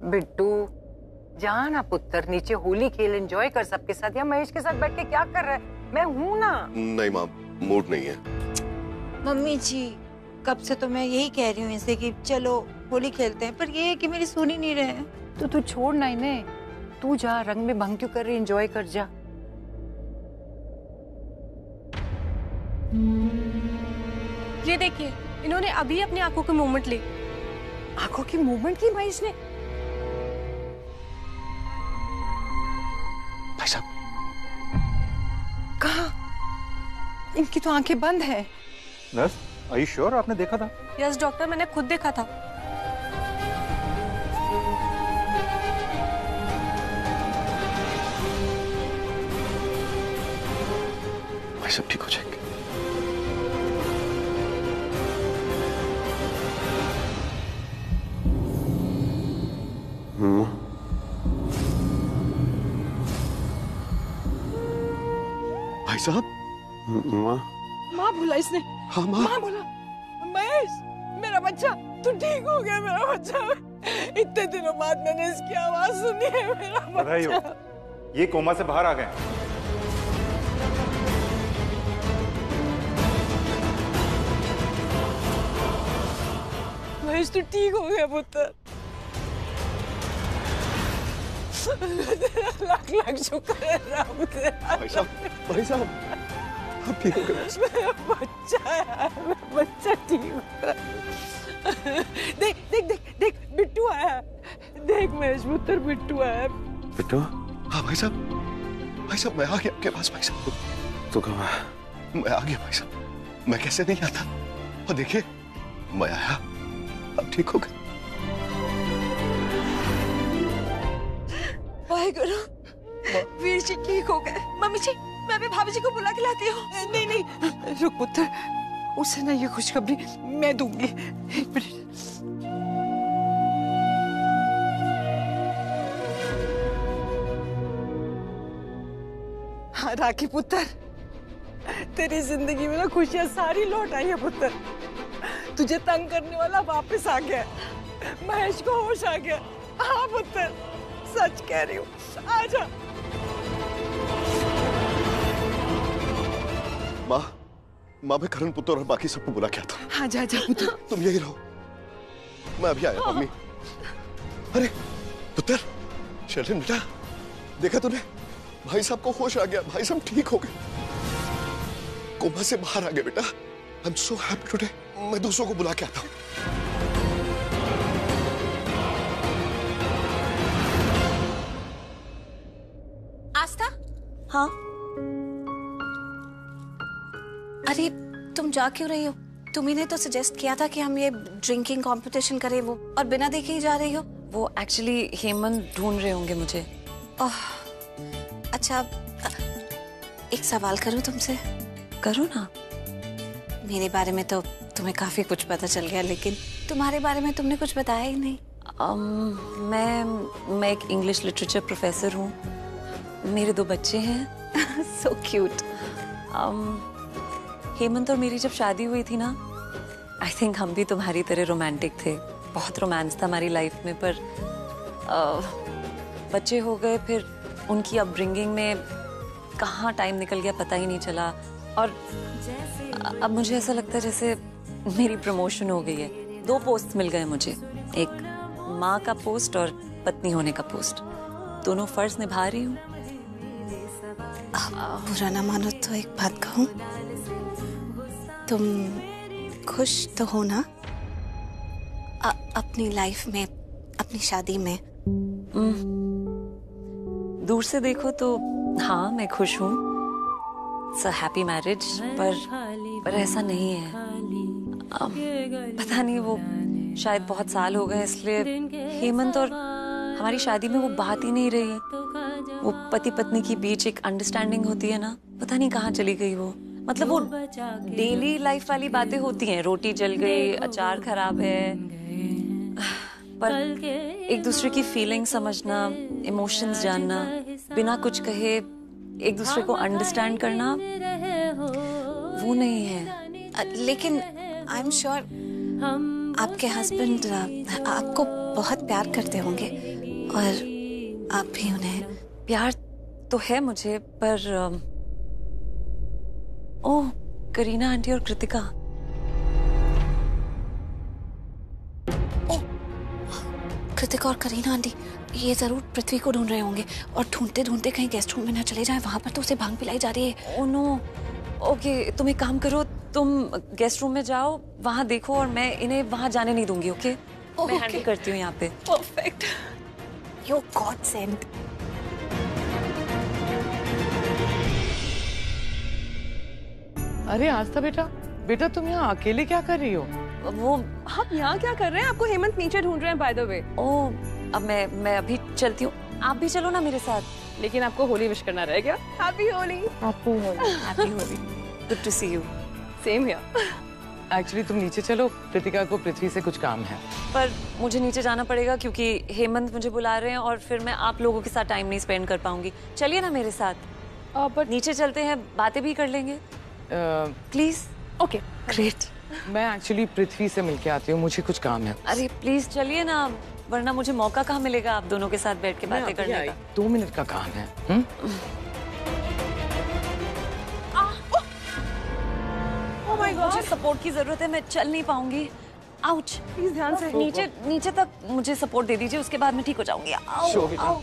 बिट्टू जा ना पुत्र, नीचे होली खेल एंजॉय कर सबके साथ। या महेश के साथ बैठ के क्या कर रहा है? मैं हूं ना। नहीं माँ, मूड नहीं है। मम्मी जी कब से तो मैं यही कह रही हूँ इनसे कि चलो होली खेलते हैं, पर ये है कि मेरी सुन ही नहीं रहे हैं। तो तू छोड़ ना इन्हें, तू जा, रंग में भंग क्यों कर रही, एंजॉय कर जा। ये देखिए, इन्होंने अभी अपनी आंखों की मूवमेंट ली। आंखों की मूवमेंट की महेश ने? भाई साहब कहा? इनकी तो आंखें बंद हैं। नर्स, आर यू श्योर आपने देखा था? यस डॉक्टर, मैंने खुद देखा था। भाई साहब ठीक हो जाएंगे। भाई साहब। माँ। माँ बोला इसने। हाँ माँ। माँ बोला। महेश मेरा बच्चा, तू ठीक हो गया मेरा बच्चा। इतने दिनों बाद मैंने इसकी आवाज सुनी है। मेरा बधाई हो, बच्चा। ये कोमा से बाहर आ गए। महेश तू ठीक हो गया पुत्र। लाख लाख शुक्र है रब तेरा। भाई साहब आप ठीक हो गए? मेरा बच्चा यार, मेरा बच्चा ठीक हो गया। देख देख देख देख बिट्टू आया है। देख महेश पुत्र, बिट्टू आया है। बिट्टू? हाँ भाई साहब मैं आ गया आपके पास। भाई साहब तो कहाँ? मैं आ गया भाई साहब, मैं कैसे नहीं आता। और देखिए मैं आया, अब ठीक हो गए। वाहेगुरु, वीर जी ठीक हो गए। मम्मी जी मैं अभी भाभी जी को बुला के लाती हूँ। नहीं नहीं रुक पुत्र, उसे ना ये खुशखबरी मैं दूंगी। एक मिनट। हाँ राखी पुत्र, तेरी जिंदगी में ना खुशियां सारी लौट आई है पुत्र। तुझे तंग करने वाला वापस आ गया, महेश को होश आ गया। हाँ पुत्र सच कह रही हूँ, आजा। माँ मैं करण पुत्र और बाकी सबको बुला के आता हूँ। हाँ जा जा पुत्र। तुम यही रहो, मैं अभी आया। मम्मी। अरे पुत्र, शैलेन बेटा देखा तूने, भाई साहब को होश आ गया, भाई साहब ठीक हो गए, कोमा से बाहर आ गए बेटा। I am so happy today. मैं दूसरों को बुला के आता हूँ। आस्था? हाँ। अरे तुम जा क्यों रही हो? तुम्ही ने तो सजेस्ट किया था कि हम ये ड्रिंकिंग कंपटीशन करें, वो और बिना देखे ही जा रही हो। वो एक्चुअली हेमंत ढूंढ रहे होंगे मुझे। ओह अच्छा, एक सवाल करूं तुमसे? करो ना। मेरे बारे में तो तुम्हें काफी कुछ पता चल गया, लेकिन तुम्हारे बारे में तुमने कुछ बताया ही नहीं। मैं एक इंग्लिश लिटरेचर प्रोफेसर हूँ। मेरे 2 बच्चे हैं। So cute. हेमंत और मेरी जब शादी हुई थी ना, आई थिंक हम भी तुम्हारी तरह रोमांटिक थे। बहुत रोमांस था हमारी लाइफ में, पर बच्चे हो गए, फिर उनकी अपब्रिंगिंग में कहाँ टाइम निकल गया पता ही नहीं चला। और अब मुझे ऐसा लगता है जैसे मेरी प्रमोशन हो गई है। 2 पोस्ट मिल गए मुझे, एक माँ का पोस्ट और पत्नी होने का पोस्ट। दोनों फर्ज निभा रही हूँ। बुरा ना मानो तो एक बात कहूँ, तुम खुश तो हो ना अपनी लाइफ में, अपनी शादी में? दूर से देखो तो हाँ मैं खुश हूँ, इट्स अ हैप्पी मैरिज, पर ऐसा नहीं है। पता नहीं, वो शायद बहुत साल हो गए इसलिए हेमंत और हमारी शादी में वो बात ही नहीं रही। वो पति पत्नी के बीच एक अंडरस्टैंडिंग होती है ना, पता नहीं कहाँ चली गई वो। मतलब वो डेली लाइफ वाली बातें होती हैं, रोटी जल गई, अचार खराब है, पर एक दूसरे की फीलिंग समझना, इमोशंस जानना, बिना कुछ कहे एक दूसरे को अंडरस्टैंड करना, वो नहीं है। लेकिन आई एम श्योर आपके हस्बैंड आपको बहुत प्यार करते होंगे। और आप भी उन्हें। प्यार तो है मुझे, पर ओह, करीना आंटी और कृतिका। कृतिका और करीना आंटी ये जरूर पृथ्वी को ढूंढ रहे होंगे और ढूंढते ढूंढते कहीं गेस्ट रूम में ना चले जाए। वहां पर तो उसे भांग पिलाई जा रही है। Oh no. ओके, तुम एक काम करो, तुम गेस्ट रूम में जाओ, वहां देखो, और मैं इन्हें वहां जाने नहीं दूंगी। ओके, मैं हैंडल करती हूँ यहाँ पे। Perfect, you god sent. अरे आस्था बेटा, बेटा तुम यहाँ अकेले क्या कर रही हो? वो हम यहाँ क्या कर रहे हैं? आपको हेमंत नीचे ढूंढ रहे हैं बाय द वे। ओह, अब मैं अभी चलती हूँ, आप भी चलो ना मेरे साथ। लेकिन आपको होली विश करना रह गया। Happy Holi. Happy Holi. Good to see you. Same here. Actually तुम नीचे चलो, कृतिका को पृथ्वी से कुछ काम है। पर मुझे नीचे जाना पड़ेगा क्योंकि हेमंत मुझे बुला रहे हैं और फिर मैं आप लोगों के साथ टाइम नहीं स्पेंड कर पाऊंगी। चलिए ना मेरे साथ। बट नीचे चलते हैं, बातें भी कर लेंगे प्लीज। Okay, great. मैं एक्चुअली पृथ्वी से मिलके आती हूँ, मुझे कुछ काम है। अरे प्लीज चलिए ना, वरना मुझे मौका कहाँ मिलेगा आप दोनों के साथ बैठ के बातें करने का। 2 मिनट का काम है। ओह माय गॉड, मुझे सपोर्ट की जरूरत है, मैं चल नहीं पाऊंगी। आउच। प्लीज ध्यान से। नीचे तक मुझे सपोर्ट दे दीजिए, उसके बाद मैं ठीक हो जाऊंगी। आओ, आओ।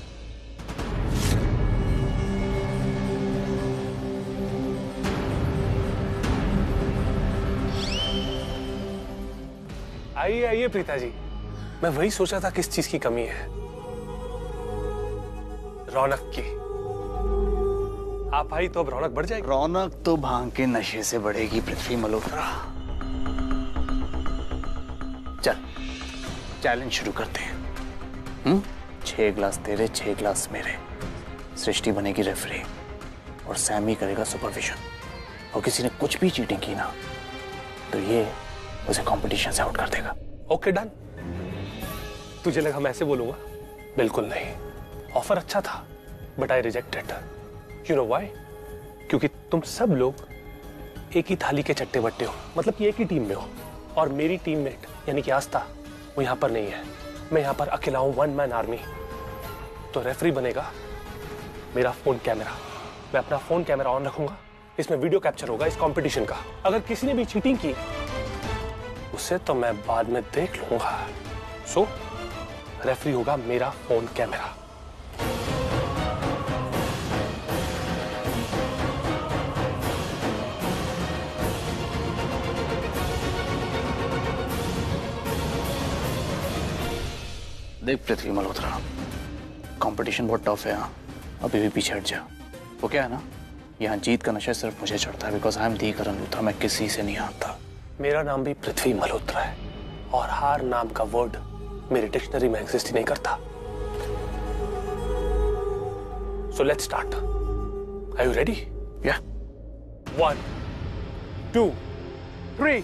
आइए आइए प्रीता जी, मैं वही सोचा था किस चीज की कमी है। रौनक की। आप आई तो अब रौनक बढ़ जाएगी। रौनक तो भांग के नशे से बढ़ेगी पृथ्वी मल्होत्रा। चल, चैलेंज शुरू करते हैं। 6 ग्लास तेरे, 6 ग्लास मेरे। सृष्टि बनेगी रेफरी और सैमी करेगा सुपरविजन। और किसी ने कुछ भी चीटिंग की ना तो ये उसे कंपटीशन से आउट कर देगा। Okay done. तुझे लगा मैं ऐसे बोलूंगा? बिल्कुल नहीं। ऑफर अच्छा था but I rejected. You know why? क्योंकि तुम सब लोग एक ही थाली के चट्टे बट्टे हो, मतलब कि एक ही टीम में हो। और मेरी टीममेट यानी कि आस्था वो यहाँ पर नहीं है। मैं यहाँ पर अकेला हूँ, 1 मैन आर्मी। तो रेफरी बनेगा मेरा फोन कैमरा। मैं अपना फोन कैमरा ऑन रखूंगा, इसमें वीडियो कैप्चर होगा इस कंपटीशन का। अगर किसी ने भी चीटिंग की उसे तो मैं बाद में देख लूंगा। सो रेफरी होगा मेरा फोन कैमरा। देख पृथ्वी मल्होत्रा, कंपटीशन बहुत टफ है। यहाँ अभी भी पीछे हट जा। वो क्या है ना, यहाँ जीत का नशा सिर्फ मुझे चढ़ता है because I am the Karan Luthra. मैं किसी से नहीं आता। मेरा नाम भी पृथ्वी मल्होत्रा है और हार नाम का वर्ड मेरी डिक्शनरी में एग्जिस्ट ही नहीं करता। So let's start. Are you ready? या 1 2 3।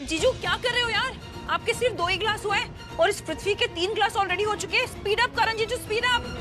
जीजू क्या कर रहे हो यार? आपके सिर्फ 2 ही ग्लास हुए और इस पृथ्वी के 3 ग्लास ऑलरेडी हो चुके हैं। स्पीड अप करण जीजू, स्पीड अप।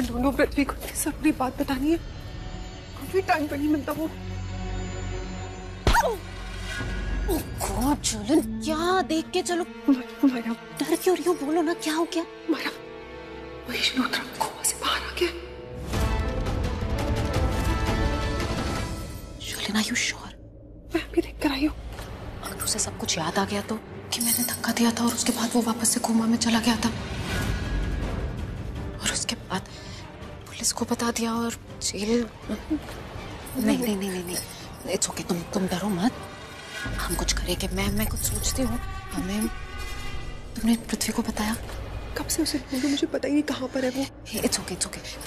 ढूंढो पृथ्वी को, किसी अपनी बात बतानी है। काफी टाइम पे नहीं मिलता वो। गॉड जलन, क्या देख के चलो। डर क्यों रही हो? बोलो ना, क्या हो गया? महेश लूथरा कोमा से बाहर आ गया। जलन, आर यू श्योर? मैं भी देख कर आई हूँ। अगर उसे सब कुछ याद आ गया तो, कि मैंने धक्का दिया था और उसके बाद वो वापस से कोमा में चला गया था, और उसके बाद पुलिस को बता दिया और जेल। नहीं नहीं नहीं नहीं, इट्स ओके, तुम डरो मत, हम कुछ करेंगे। मैं कुछ सोचती हूँ। हमें, तुमने पृथ्वी को बताया? कब से उसे बोलूं, मुझे पता ही नहीं कहाँ पर है वो। इट्स ओके,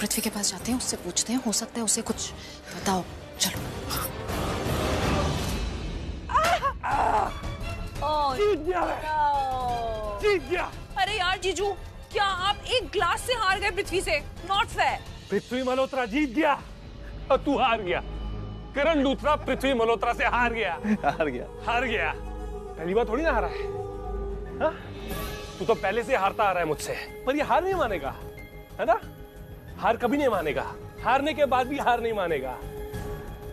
पृथ्वी के पास जाते हैं, उससे पूछते हैं, हो सकता है उसे कुछ बताओ। चलो। जीत गया। अरे यार जीजू, क्या आप एक ग्लास से हार गए पृथ्वी से? Not fair. पृथ्वी मल्होत्रा जीत गया और तू हार गया। करण लूथरा पृथ्वी मल्होत्रा से हार गया। हार गया। पहली बार थोड़ी ना हारा है, हा? तू तो पहले से हारता आ रहा है मुझसे, पर ये हार नहीं मानेगा, है ना? हार कभी नहीं मानेगा, हारने के बाद भी हार नहीं मानेगा।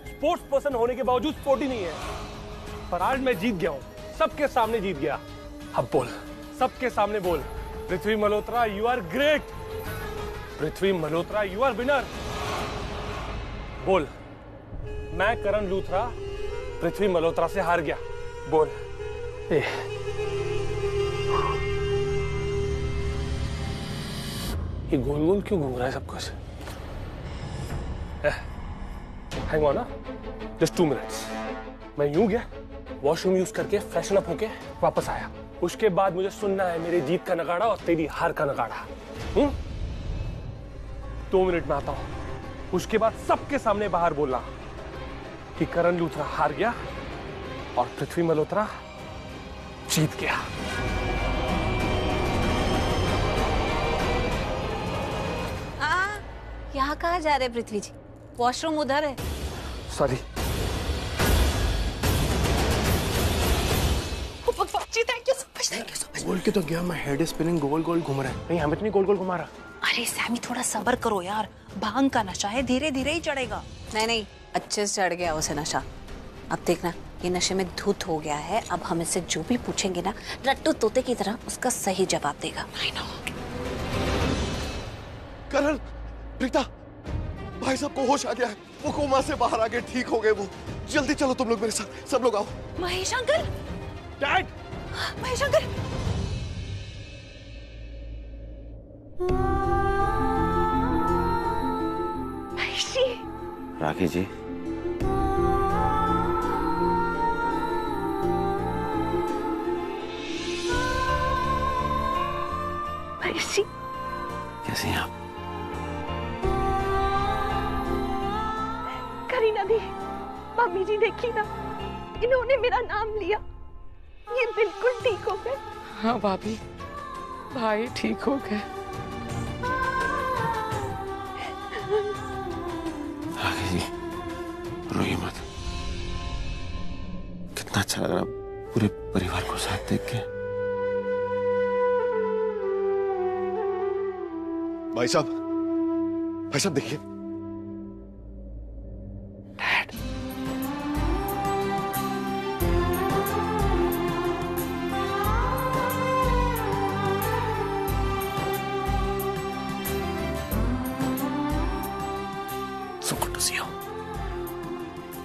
स्पोर्ट्स पर्सन होने के बावजूद स्पोर्टी नहीं है, पर आज मैं जीत गया हूँ, सबके सामने जीत गया। अब बोल, सबके सामने बोल, Prithvi Malhotra you are great, Prithvi Malhotra you are winner. बोल, मैं करण लूथरा पृथ्वी मल्होत्रा से हार गया। बोल। ये गोल गोल क्यों घूम रहा है सब कुछ? Hang on, just 2 minutes. मैं यूं गया, वॉशरूम यूज करके फ्रेशन अप होके वापस आया। उसके बाद मुझे सुनना है मेरी जीत का नगाड़ा और तेरी हार का नगाड़ा। 2 मिनट में आता हूं। उसके बाद सबके सामने बाहर बोलना कि करण लूथरा हार गया और पृथ्वी मल्होत्रा जीत गया। यहाँ कहाँ जा रहे पृथ्वी जी? वॉशरूम उधर है। Sorry. Thank you so much. बोल के तो गया मैं, हेड स्पिनिंग गोल गोल घूम रहा है। नहीं, हमें तो नहीं गोल गोल घुमा रहा। अरे सैमी, थोड़ा सब्र करो यार, भांग का नशा है, धीरे धीरे ही चढ़ेगा। नहीं, अच्छे से चढ़ गया उसे नशा। अब देखना, ये नशे में धुत हो गया है। अब हम इससे जो भी पूछेंगे ना, रट्टू तोते की तरह उसका सही जवाब देगा। करण, प्रीता, भाई साहब को होश आ गया है, वो कोमा से बाहर आ गए, ठीक हो गए वो। जल्दी चलो तुम लोग मेरे साथ, सब लोग आओ। Mahesh uncle, dad, Mahesh uncle. Mahesh ji. Rakhi ji, Mahesh ji, कैसे हैं आप? करीना दी, मम्मी जी देखी ना, इन्होंने मेरा नाम लिया, ये बिल्कुल ठीक हो गए। हाँ भाभी, भाई ठीक हो गए। राखी जी, रोइए मत। कितना अच्छा लग रहा पूरे परिवार को साथ देख के। भाई साहब देखिए।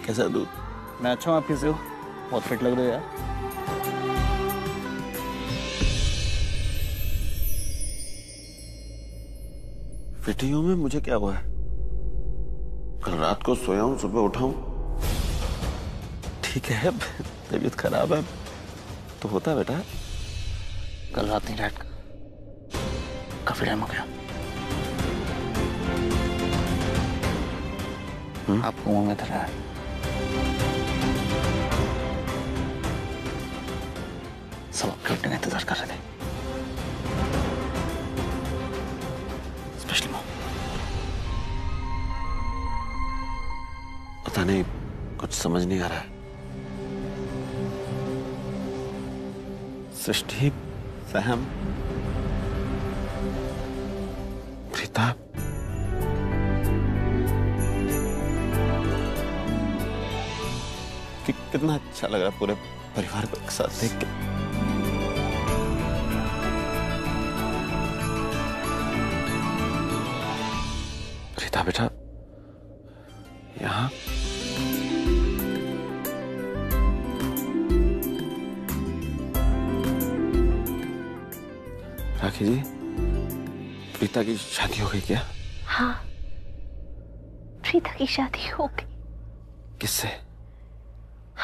कैसा दूध? मैं अच्छा हूँ, आप कैसे हो? बहुत फिट लग रहे हो यार। फिटियों में मुझे क्या हुआ है? कल रात को सोया हूँ, सुबह उठा हूँ, ठीक है। तबीयत खराब है तो होता है बेटा। कल रात नहीं, डैड, काफी टाइम हो गया। आपको मुंह में धरा है। सब आपके उठने का इंतजार कर रहे थे, स्पेशली मॉम। पता नहीं, कुछ समझ नहीं आ रहा है। सृष्टि, फहम, प्रीता, कितना अच्छा लग रहा है पूरे परिवार को एक साथ देख के रीता बेटा यहाँ राखी जी, रीता की शादी हो गई क्या? हाँ, रीता की शादी हो गई। किससे?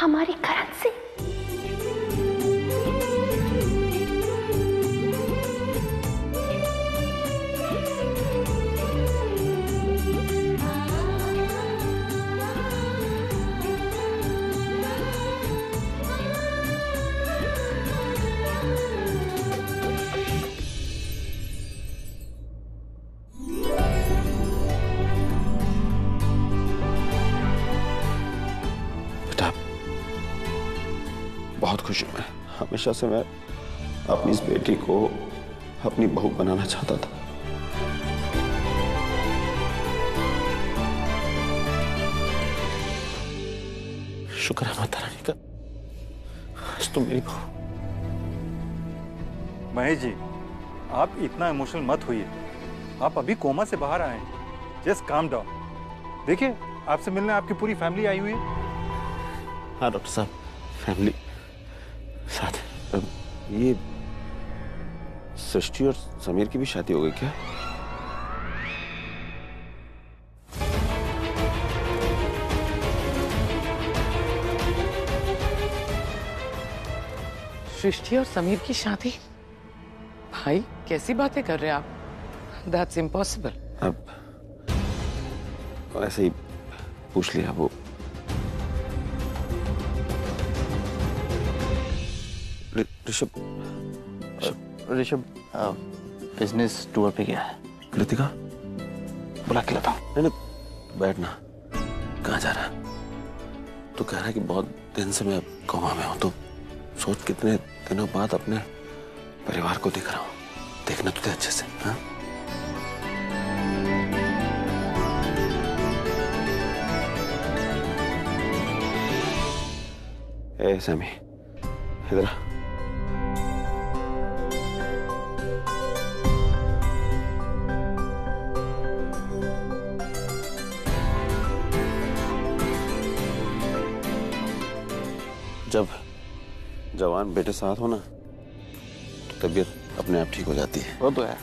हमारी करण से। बहुत खुश हूं मैं। हमेशा से मैं अपनी इस बेटी को अपनी बहू बनाना चाहता था। शुक्र है माता रानी का, आज तुम मेरी बहू। महेश जी, आप इतना इमोशनल मत होइए। आप अभी कोमा से बाहर आए हैं। Just calm down. देखिए, आपसे मिलने आपकी पूरी फैमिली आई हुई है। हाँ डॉक्टर साहब, फैमिली साथ। ये सृष्टि और समीर की भी शादी हो गई क्या? सृष्टि और समीर की शादी? भाई कैसी बातें कर रहे हैं आप? That's impossible. अब ऐसे ही पूछ लिया। वो ऋषभ बिजनेस टूर पे गया है। कृतिका बुला के लाता हूं। नहीं, बैठना। कहाँ जा रहा है? तू कह रहा है कि बहुत दिन से मैं कोमा में हूं, तो सोच कितने दिनों बाद अपने परिवार को देख रहा हूं। देखना तुझे अच्छे से। हाँ, ए सैमी, इधर आ। जब जवान बेटे साथ हो ना, तो तबीयत अपने आप ठीक हो जाती है। वो तो है।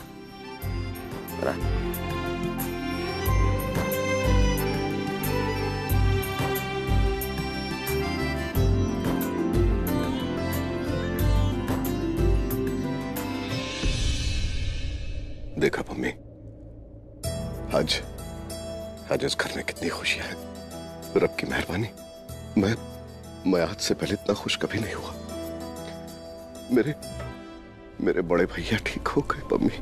देखा मम्मी, आज इस घर में कितनी खुशियां हैं। रब की मेहरबानी। मैं आज से पहले इतना खुश कभी नहीं हुआ। मेरे बड़े भैया ठीक हो गए मम्मी।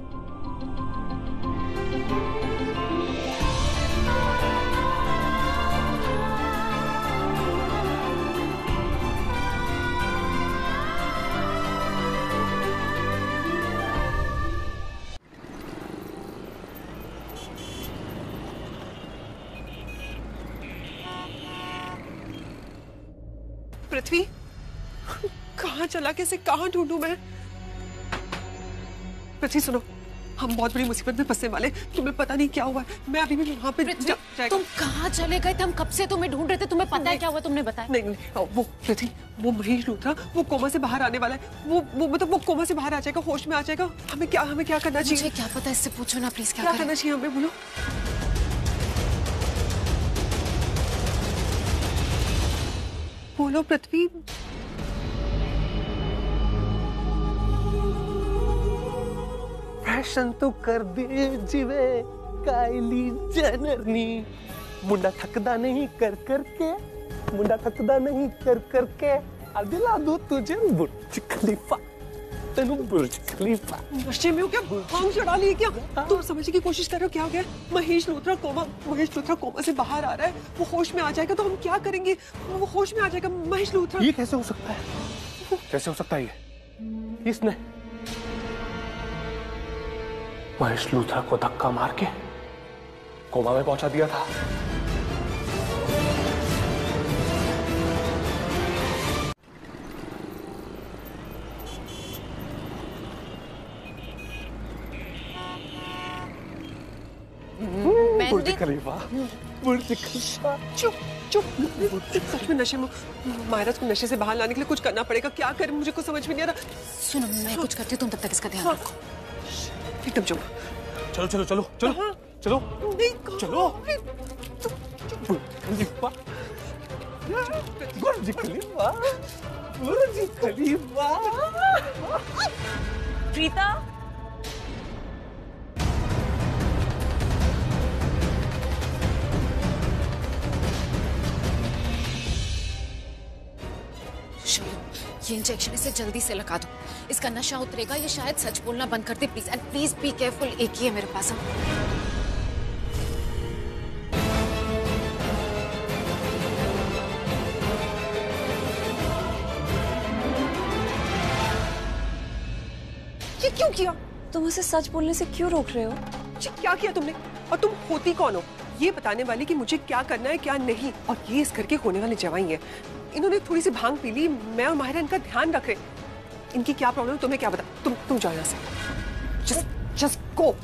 पृथ्वी कहाँ चला, कैसे कहाँ ढूंढूं मैं? पृथ्वी सुनो, हम बहुत बड़ी मुसीबत में फंसने वाले। तुम्हें पता नहीं क्या हुआ है। मैं अभी भी वहाँ पे तुम कहाँ चले गए थे? हम कब से तुम्हें ढूंढ रहे थे। तुम्हें पता है क्या हुआ? तुमने बताया नहीं। वो पृथ्वी, वो महेश लूथरा, वो कोमा से बाहर आने वाला है। वो मतलब वो कोमा से बाहर आ जाएगा, होश में आ जाएगा। हमें क्या करना चाहिए? मुझे क्या पता, इससे पूछो ना प्लीज। क्या करना चाहिए हमें? बोलो। बोलो पृथ्वी। फैशन तो कर दे जिवे काइली जेनरनी, मुंडा थकदा नहीं कर करके, मुंडा थकदा नहीं कर करके, दिला दो तुझे बुर्ज खलीफा, तेनू बुर्ज खलीफा। नशे में हो क्या? भांग चढ़ा लिए क्या? तुम समझने की कोशिश कर रहे हो क्या हो गया? महेश लूथरा कोमा से बाहर आ रहा है। वो होश में आ जाएगा तो हम क्या करेंगे? वो होश में आ जाएगा महेश लूथरा। ये कैसे हो सकता है? कैसे हो सकता है ये? इसने महेश लूथरा को धक्का मार के कोमा में पहुंचा दिया था। मेहंदी खलीफा, बुर्ज खलीफा। चुप चुप। सच में नशे में महाराज को नशे से बाहर लाने के लिए कुछ करना पड़ेगा। क्या करें मुझे कुछ समझ में नहीं आ रहा। सुनो मैं कुछ करती हूँ, तुम तब तक इसका ध्यान रखो। एकदम चुप। चलो चलो चलो चलो चलो चलो। बुर्ज खलीफा, बुर्ज खलीफा। प्रीता, ये इंजेक्शन इसे जल्दी से लगा दो, इसका नशा उतरेगा, ये शायद सच बोलना बंद कर दे। Please and please be careful. एक ही है मेरे पास। ये क्यों किया? तुम उसे सच बोलने से क्यों रोक रहे हो? क्या किया तुमने? और तुम होती कौन हो ये बताने वाली कि मुझे क्या करना है क्या नहीं? और ये इस घर के होने वाले जवाई है। इन्होंने थोड़ी सी भांग पी ली, मैं और माहिरा इनका ध्यान रख रहे। इनकी क्या प्रॉब्लम तुम्हें क्या बता? तुम जाओ यहाँ से। Just go.